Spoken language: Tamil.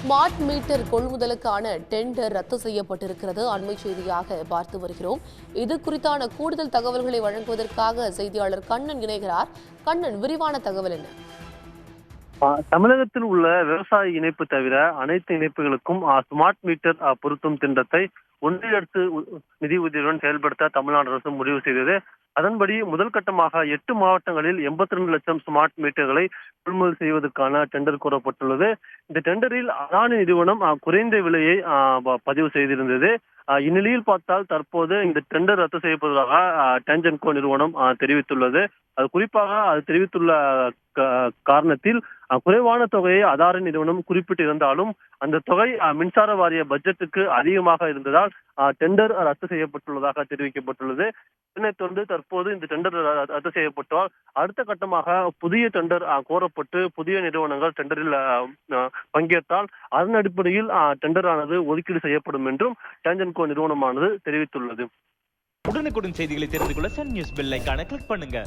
ஸ்மார்ட் மீட்டர் கொள்முதலுக்கான டெண்டர் ரத்து செய்யப்பட்டிருக்கிறது. அண்மை செய்தியாக பார்த்து வருகிறோம். இது குறித்தான கூடுதல் தகவல்களை வழங்குவதற்காக செய்தியாளர் கண்ணன் இணைகிறார். கண்ணன், விரிவான தகவல் என்ன? தமிழகத்தில் உள்ள விவசாய இணைப்பு தவிர அனைத்து இணைப்புகளுக்கும் ஸ்மார்ட் மீட்டர் பொருத்தும் திட்டத்தை ஒன்றிய அரசு நிதி உதவியுடன் செயல்படுத்த தமிழ்நாடு அரசு முடிவு செய்தது. அதன்படி முதல் கட்டமாக 8 மாவட்டங்களில் 82 லட்சம் ஸ்மார்ட் மீட்டர்களை கொள்முதல் செய்வதற்கான டெண்டர் கோரப்பட்டுள்ளது. இந்த டெண்டரில் அதானி நிறுவனம் குறைந்த விலையை பதிவு செய்திருந்தது. இந்நிலையில் பார்த்தால் தற்போது இந்த டெண்டர் ரத்து செய்யப்படுவதாக டான்ஜென்கோ நிறுவனம் தெரிவித்துள்ளது. அது குறிப்பாக அது தெரிவித்துள்ள காரணத்தில் குறைவான தொகையை அதானி நிறுவனம் குறிப்பிட்டிருந்தாலும் அந்த தொகை மின்சார வாரிய பட்ஜெட்டுக்கு அதிகமாக இருந்ததால் டெண்டர் ரத்து செய்யப்பட்டுள்ளதாக தெரிவிக்கப்பட்டுள்ளது. இதனைத் தொடர்ந்து தற்போது இந்த டெண்டர் ரத்து செய்யப்பட்டால் அடுத்த கட்டமாக புதிய டெண்டர் கோரப்பட்டு புதிய நிறுவனங்கள் டெண்டரில் பங்கேற்றால் அதன் அடிப்படையில் டெண்டர் ஆனது ஒதுக்கீடு செய்யப்படும் என்றும் டான்ஜென்கோ நிறுவனமானது தெரிவித்துள்ளது. உடனுக்குடன் செய்திகளை தெரிந்து கொள்ள சன் நியூஸ் பெல் ஐகானை கிளிக் பண்ணுங்க.